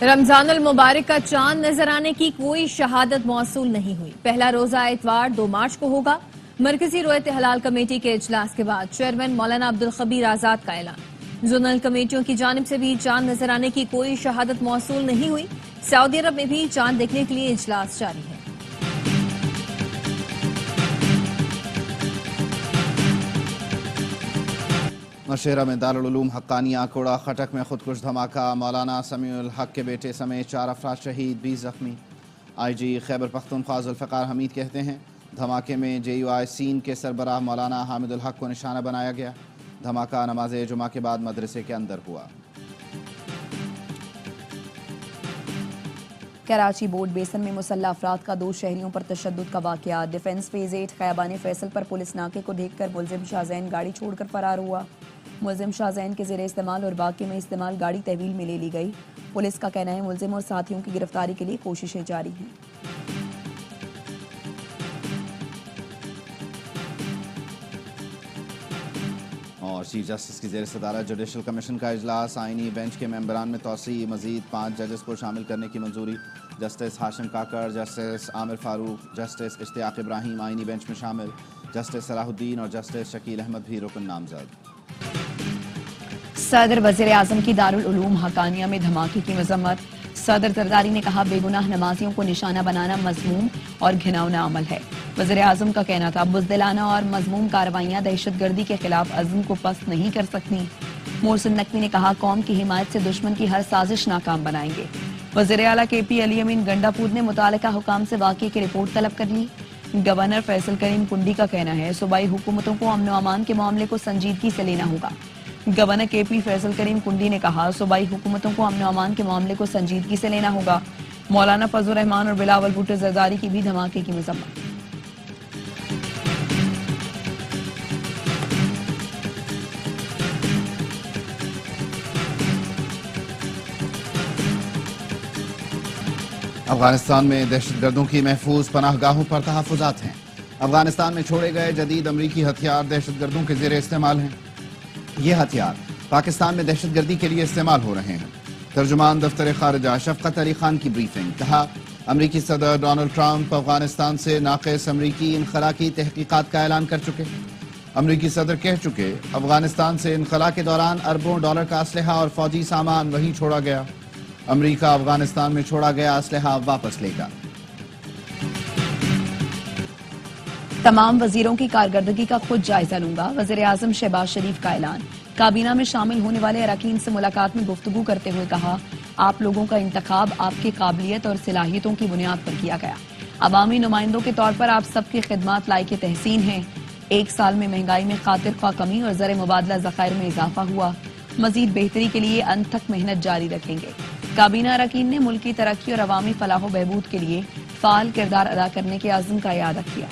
رمضان المبارک کا چاند نظر آنے کی کوئی شہادت موصول نہیں ہوئی۔ پہلا روزہ اتوار 2 مارچ کو ہوگا۔ مرکزی رویت حلال کمیٹی کے اجلاس کے بعد چیئرمین مولانا عبدالخبیر آزاد کا اعلان۔ زونل کمیٹیوں کی جانب سے بھی چاند نظر آنے کی کوئی شہادت موصول نہیں ہوئی۔ سعودی عرب میں بھی چاند دیکھنے کے لیے اجلاس جاری ہے۔ نوشہرہ میں دارالعلوم حقانیہ کوڑا خٹک میں خودکش دھماکہ، مولانا سمیع الحق کے بیٹے سمیت 4 افراد شہید، 20 زخمی۔ آئی جی خیبر پختونخوا ذوالفقار حمید کہتے ہیں دھماکے میں JUI سین کے سربراہ مولانا حامد الحق کو نشانہ بنایا گیا۔ دھماکہ نماز جمعہ کے بعد مدرسے کے اندر ہوا۔ کراچی بورڈ بیسن میں مسلح افراد کا 2 شہریوں پر تشدد کا واقعہ۔ ڈیفنس فیز 8 خیابان فیصل پر پولیس ناکے کو دیکھ کر ملزم شاہزین گاڑی چھوڑ کر فرار ہوا۔ ملزم شاہزین کے زیر استعمال اور باقی میں استعمال گاڑی تحویل میں لے لی گئی۔ پولیس کا کہنا ہے ملزم اور ساتھیوں کی گرفتاری کے لیے کوششیں جاری ہیں۔ اور چیف جسٹس کی زیر صدارت جوڈیشل کمیشن کا اجلاس، آئینی بینچ کے ممبران میں توسیع، مزید 5 ججز کو شامل کرنے کی منظوری۔ جسٹس ہاشم کاکڑ، جسٹس عامر فاروق، جسٹس اشتیاق ابراہیم آئینی بینچ میں شامل۔ جسٹس صلاح الدین اور جسٹس شکیل احمد بھی رکن نامزد۔ صدر وزیر اعظم کی دارالعلوم حقانیہ میں دھماکے کی مذمت۔ صدر زرداری نے کہا بے گناہ نمازیوں کو نشانہ بنانا مذموم اور گھناؤنا عمل ہے۔ وزیر اعظم کا کہنا تھا بزدلانہ اور مذموم کارروائیاں دہشت گردی کے خلاف عزم کو پست نہیں کر سکتی۔ محسن نقوی نے کہا قوم کی حمایت سے دشمن کی ہر سازش ناکام بنائیں گے۔ وزیر اعلیٰ KP علی امین گنڈا پور نے متعلقہ حکام سے واقعے کی رپورٹ طلب کر لی۔ گورنر فیصل کریم کنڈی کا کہنا ہے صوبائی حکومتوں کو امن و امان کے معاملے کو سنجیدگی سے لینا ہوگا۔ گورنر KP فیصل کریم کنڈی نے کہا صوبائی حکومتوں کو امن و امان کے معاملے کو سنجیدگی سے لینا ہوگا۔ مولانا فضل الرحمان اور بلاول بھٹو زرداری کی بھی دھماکے کی مذمت۔ افغانستان میں دہشت گردوں کی محفوظ پناہ گاہوں پر تحفظات ہیں۔ افغانستان میں چھوڑے گئے جدید امریکی ہتھیار دہشت گردوں کے زیر استعمال ہیں۔ یہ ہتھیار پاکستان میں دہشت گردی کے لیے استعمال ہو رہے ہیں۔ ترجمان دفتر خارجہ شفقت علی خان کی بریفنگ، کہا امریکی صدر ڈونلڈ ٹرمپ افغانستان سے ناقص امریکی انخلا کی تحقیقات کا اعلان کر چکے۔ امریکی صدر کہہ چکے افغانستان سے انخلا کے دوران اربوں ڈالر کا اسلحہ اور فوجی سامان وہیں چھوڑا گیا۔ امریکہ افغانستان میں چھوڑا گیا اسلحہ واپس لے گا۔ تمام وزیروں کی کارکردگی کا خود جائزہ لوں گا، وزیر اعظم شہباز شریف کا اعلان۔ کابینہ میں شامل ہونے والے اراکین سے ملاقات میں گفتگو کرتے ہوئے کہا آپ لوگوں کا انتخاب آپ کی قابلیت اور صلاحیتوں کی بنیاد پر کیا گیا۔ عوامی نمائندوں کے طور پر آپ سب کی خدمات لائق تحسین ہیں۔ 1 سال میں مہنگائی میں خاطر خواہ کمی اور زر مبادلہ ذخائر میں اضافہ ہوا۔ مزید بہتری کے لیے انت تک محنت جاری رکھیں گے۔ کابینہ اراکین نے ملکی ترقی اور عوامی فلاح و بہبود کے لیے فعال کردار ادا کرنے کے عزم کا اعادہ کیا۔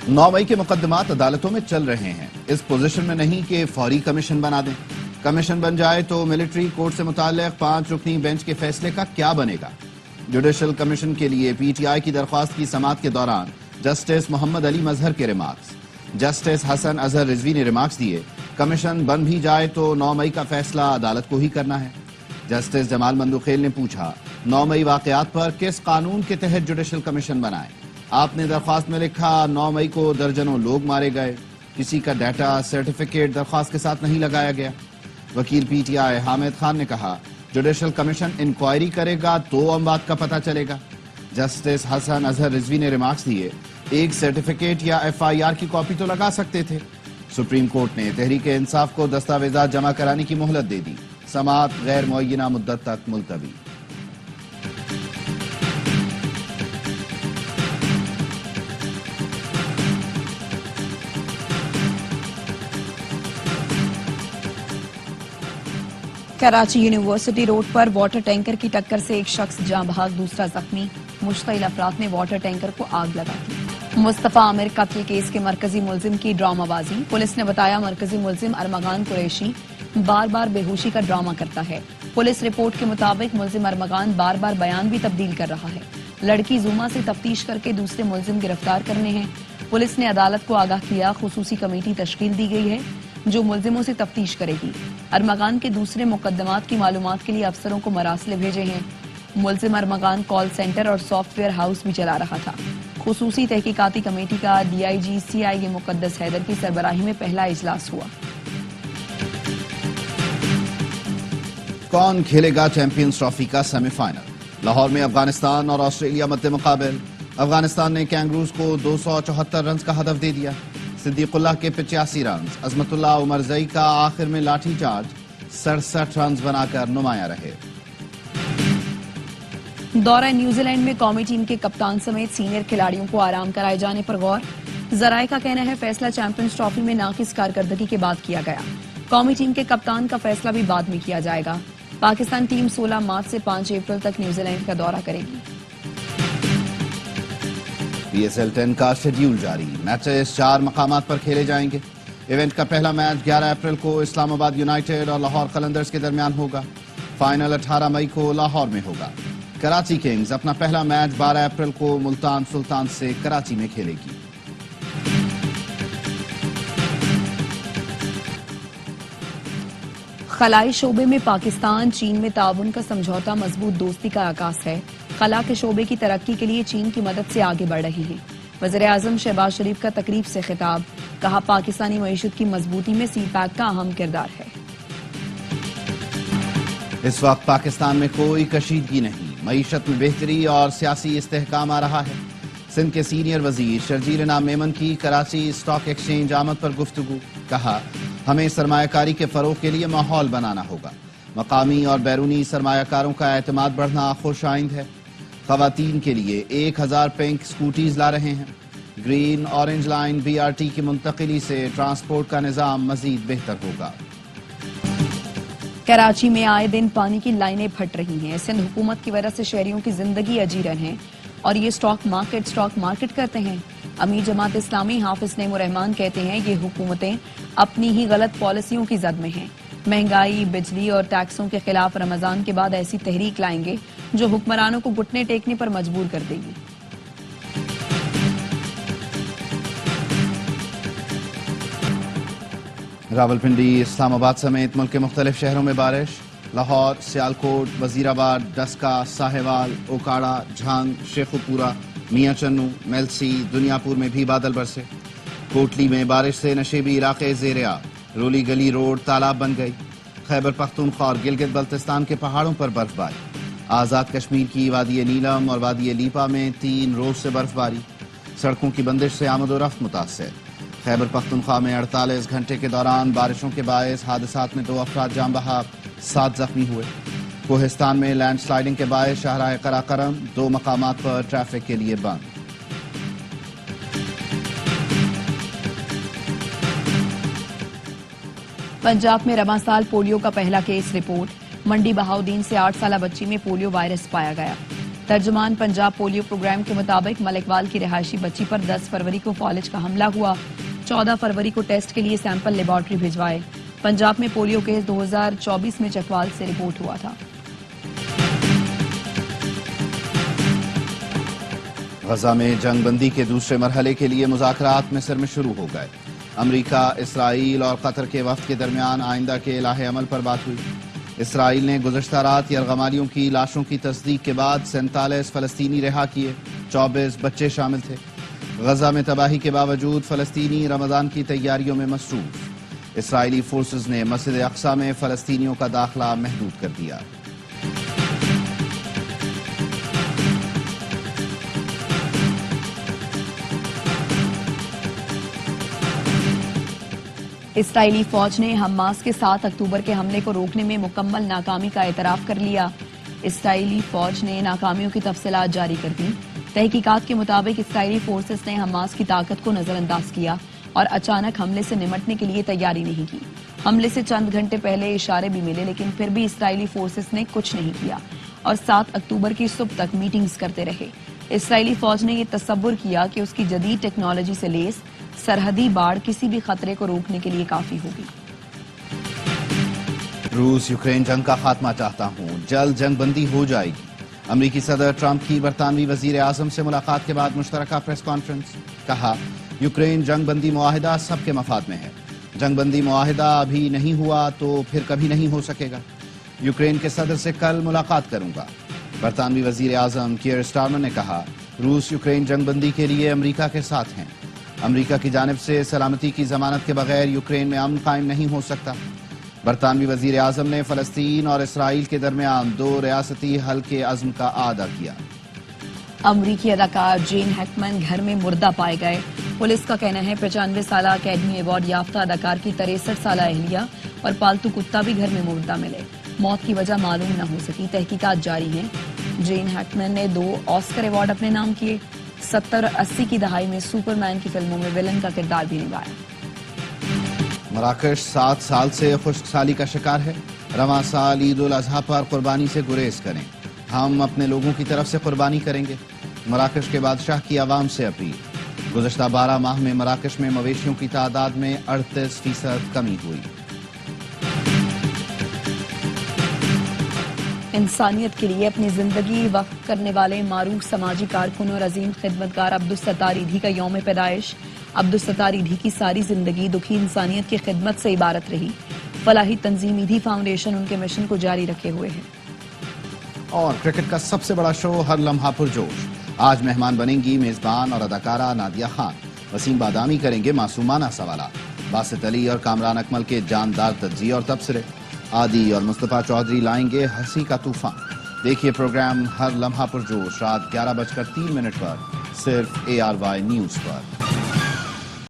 9 مئی کے مقدمات عدالتوں میں چل رہے ہیں، اس پوزیشن میں نہیں کہ فوری کمیشن بنا دیں۔ کمیشن بن جائے تو ملٹری کورٹ سے متعلق 5 رکنی بینچ کے فیصلے کا کیا بنے گا؟ جوڈیشل کمیشن کے لیے PTI کی درخواست کی سماعت کے دوران جسٹس محمد علی مظہر کے ریمارکس۔ جسٹس حسن اظہر رضوی نے ریمارکس دیے کمیشن بن بھی جائے تو 9 مئی کا فیصلہ عدالت کو ہی کرنا ہے۔ جسٹس جمال مندوخیل نے پوچھا 9 مئی واقعات پر کس قانون کے تحت جوڈیشل کمیشن بنائے؟ آپ نے درخواست میں لکھا 9 مئی کو درجنوں لوگ مارے گئے، کسی کا ڈیٹا سرٹیفکیٹ درخواست کے ساتھ نہیں لگایا گیا۔ وکیل PTI حامد خان نے کہا جوڈیشل کمیشن انکوائری کرے گا تو اموات کا پتہ چلے گا۔ جسٹس حسن اظہر رضوی نے ریمارکس دیے ایک سرٹیفکیٹ یا FIR کی کاپی تو لگا سکتے تھے۔ سپریم کورٹ نے تحریک انصاف کو دستاویزات جمع کرانے کی مہلت دے دی، سماعت غیر معینہ مدت تک ملتوی۔ کراچی یونیورسٹی روڈ پر واٹر ٹینکر کی ٹکر سے ایک شخص جاں بحق، دوسرا زخمی۔ مشتعل افراد نے واٹر ٹینکر کو آگ لگا دی۔ مصطفیٰ عامر قتل کیس کے مرکزی ملزم کی ڈرامہ بازی، پولیس نے بتایا مرکزی ملزم ارمغان قریشی بار بار بے ہوشی کا ڈرامہ کرتا ہے۔ پولیس رپورٹ کے مطابق ملزم ارمغان بار بار بیان بھی تبدیل کر رہا ہے۔ لڑکی زوما سے تفتیش کر کے دوسرے ملزم گرفتار کرنے ہیں۔ پولیس نے عدالت کو آگاہ کیا، خصوصی کمیٹی تشکیل دی گئی ہے۔ जो मुलजिमों से तफ्तीश करेगी। अरमगान के दूसरे मुकदमात की मालूमात के लिए अफसरों को मरासले भेजे हैं। मुलजिम अरमगान कॉल सेंटर और सॉफ्टवेयर हाउस भी चला रहा था। खुसूसी तहकीकाती कमेटी का DIG CIA मुकद्दस हैदर की सरबराही में पहला इजलास हुआ। कौन खेलेगा चैंपियंस ट्रॉफी का सेमीफाइनल? लाहौर में अफगानिस्तान और ऑस्ट्रेलिया मद्दे मुकाबिल। अफगानिस्तान ने कैंगरूज को 274 रन का हदफ दे दिया। सिद्दीकुल्लाह के 85 रन, अजमतुल्लाह उमरजई का आखिर में लाठी चार्ज 67 रन बनाकर नुमाया रहे। दौरा न्यूजीलैंड में कौमी टीम के कप्तान समेत सीनियर खिलाड़ियों को आराम कराए जाने पर गौर। जराए का कहना है फैसला चैंपियंस ट्रॉफी में नाकिस कारकर्दगी के बाद किया गया। कौमी टीम के कप्तान का फैसला भी बाद में किया जाएगा। पाकिस्तान टीम 16 मार्च से 5 अप्रैल तक न्यूजीलैंड का दौरा करेगी। PSL 10 का शेड्यूल जारी। मैचेस 4 मकामात पर खेले जाएंगे। इवेंट का पहला मैच 11 अप्रैल को इस्लामाबाद यूनाइटेड और लाहौर कलंदर्स के दरमियान होगा। फाइनल 18 मई को लाहौर में होगा। कराची किंग्स अपना पहला मैच 12 अप्रैल को मुल्तान सुल्तान से कराची में खेलेगी। खलाई शोबे में पाकिस्तान चीन में ताउन का समझौता मजबूत दोस्ती का आगाज है। खला के शोबे की तरक्की के लिए चीन की मदद से आगे बढ़ रही है। वज़ीर-ए-आज़म शहबाज शरीफ का तकरीब से खिताब, कहा पाकिस्तानी मईशत की मजबूती में CPEC का अहम किरदार है। इस वक्त पाकिस्तान में कोई कशीदगी नहीं, मईशत में बेहतरी और सियासी इस्तेहकाम आ रहा है। सिंध के सीनियर वजीर शर्जील इनाम मेमन की कराची स्टॉक एक्सचेंज आमद पर गुफ्तगू, कहा हमें सरमायाकारी के फरोग के लिए माहौल बनाना होगा। मकामी और बैरूनी सरमायाकारों का एतमाद बढ़ना खुश आइंद है। खवातीन के लिए 1000 पिंक स्कूटीज ला रहे हैं। ग्रीन ऑरेंज लाइन BRT की मुंतकिली से ट्रांसपोर्ट का निजाम मजीद बेहतर होगा। कराची में आए दिन पानी की लाइनें फट रही हैं। सिंध हुकूमत की वजह से शहरियों की जिंदगी अजीरन है और ये स्टॉक मार्केट करते हैं। अमीर जमात इस्लामी हाफिज नईमुर्रहमान कहते हैं ये हुकूमतें अपनी ही गलत पॉलिसियों की जद में हैं। महंगाई, बिजली और टैक्सों के खिलाफ रमजान के बाद ऐसी तहरीक लाएंगे जो हुक्मरानों को घुटने टेकने पर मजबूर कर देगी। रावलपिंडी, इस्लामाबाद समेत मुल्क के मुख्तलिफ शहरों में बारिश। लाहौर, सियालकोट, वजीराबाद, डस्का, साहेवाल, ओकाड़ा, झांग, शेखुपुरा, मियां चन्नू, मेलसी, दुनियापुर में भी बादल बरसे। कोटली में बारिश से नशेबी इलाके ज़ेरे-आ, रोली गली रोड तालाब बन गई। खैबर पख्तूनख्वा और गिलगित बल्तिस्तान के पहाड़ों पर बर्फबारी। आज़ाद कश्मीर की वादी नीलम और वादी लीपा में 3 रोज से बर्फबारी। सड़कों की बंदिश से आमद-ओ-रफ्त मुतासर। खैबर पख्तूनख्वा में 48 घंटे के दौरान बारिशों के बायस हादसात में 2 अफराद जान बहक, 7 जख्मी हुए। कोहिस्तान में लैंड स्लाइडिंग के बायस शाहराह कराकरम 2 मकामात पर ट्रैफिक के लिए बंद। पंजाब में रवां साल पोलियो का पहला केस रिपोर्ट। मंडी बहाउद्दीन से 8 साला बच्ची में पोलियो वायरस पाया गया। तर्जुमान पंजाब पोलियो प्रोग्राम के मुताबिक मलिकवाल की रिहायशी बच्ची पर 10 फरवरी को फॉलेज का हमला हुआ। 14 फरवरी को टेस्ट के लिए सैंपल लेबॉर्ट्री भिजवाए। पंजाब में पोलियो केस 2024 में चकवाल से रिपोर्ट हुआ था। गजा में जंगबंदी के दूसरे मरहले के लिए मुज़ाकरात मिस्र में शुरू हो गए। अमरीका, इसराइल और कतर के वफ्द के दरमियान आइंदा के इलाहे अमल पर बात हुई। इसराइल ने गुज़श्ता रात यरगमालियों की लाशों की तस्दीक के बाद 47 फलस्तीनी रिहा किए, 24 बच्चे शामिल थे। गजा में तबाही के बावजूद फलस्तीनी रमजान की तैयारियों में मसरूफ। इसराइली फोर्सेज ने मस्जिद अक्सा में फलस्तीनियों का दाखिला महदूद कर दिया। इसराइली फौज ने हमास के 7 अक्टूबर के हमले को रोकने में मुकम्मल नाकामी का एतराफ कर लिया। इसराइली फौज ने नाकामियों की तफसीलात जारी कर दी। तहकीकात के मुताबिक इसराइली फोर्सेस ने हमास की ताकत को नजरअंदाज किया और अचानक हमले से निमटने के लिए तैयारी नहीं की। हमले से चंद घंटे पहले इशारे भी मिले, लेकिन फिर भी इसराइली फोर्सेस ने कुछ नहीं किया और 7 अक्टूबर की सुबह तक मीटिंग्स करते रहे। इसराइली फौज ने यह तसव्वुर किया कि उसकी जदीद टेक्नोलॉजी से लेस सरहदी बाढ़ किसी भी खतरे को रोकने के लिए काफी होगी। रूस यूक्रेन जंग का खात्मा चाहता हूं, जल्द जंगबंदी हो जाएगी। अमरीकी सदर ट्रंप की बरतानवी वजीर आजम से मुलाकात के बाद मुश्तरका प्रेस कॉन्फ्रेंस, कहा यूक्रेन जंगबंदी मुआहिदा सबके मफाद में है। जंग बंदी मुआहिदा अभी नहीं हुआ तो फिर कभी नहीं हो सकेगा। यूक्रेन के सदर से कल मुलाकात करूंगा। बरतानवी वजीर आजम कीयर स्टारमर ने कहा, रूस यूक्रेन जंग बंदी के लिए अमरीका के साथ हैं। अमरीका की जानिब से सलामती की जमानत के बगैर यूक्रेन में अमन कायम नहीं हो सकता। बरतानवी वजीर आजम ने फलस्तीन और इसराइल के दरमियान 2 रियासती हल के अज़्म का आदा किया। अमरीकी अदाकार जेन हैकमैन घर में मुर्दा पाए गए। पुलिस का कहना है 95 साल अकेडमी अवार्ड याफ्ता अदाकार की 63 साल अहलिया और पालतू कुत्ता भी घर में मुर्दा मिले। मौत की वजह मालूम न हो सकी, तहकीकात जारी हैं। जेन हैकमैन ने 2 ऑस्कर अवार्ड अपने नाम किए। 70 और 80 की दहाई में सुपरमैन की फिल्मों में विलन का किरदार भी निभाया। मराकश 7 साल से खुश्क साली का शिकार है। रवां साल ईद उल अजहा पर कुर्बानी से गुरेज करें। हम अपने लोगों की तरफ से कुर्बानी करेंगे। मराकश के बादशाह की आवाम से अपील। गुज़श्ता 12 माह में मराकश में मवेशियों की तादाद में 38% कमी हुई। इंसानियत के लिए अपनी जिंदगी वक्फ करने वाले मारूफ समाजी कारकुन और अजीम खिदमतगार अब्दुस्सत्तार ईधी का यौम पैदाइश। अब्दुस्सत्तार ईधी की सारी जिंदगी दुखी इंसानियत की खिदमत से इबारत रही। फलाही तंजीम ईधी फाउंडेशन उनके मिशन को जारी रखे हुए है। और क्रिकेट का सबसे बड़ा शो हर लम्हा पुरजोश। आज मेहमान बनेंगी मेजबान और अदाकारा नादिया खान। वसीम बादामी करेंगे मासूमाना सवालात। बासित अली और कामरान अकमल के जानदार तज्जिये और तबसरे। आदि और मुस्तफा चौधरी लाएंगे हंसी का तूफान। देखिए प्रोग्राम हर लम्हा पुरजोश रात 11:03 पर सिर्फ ARY न्यूज पर।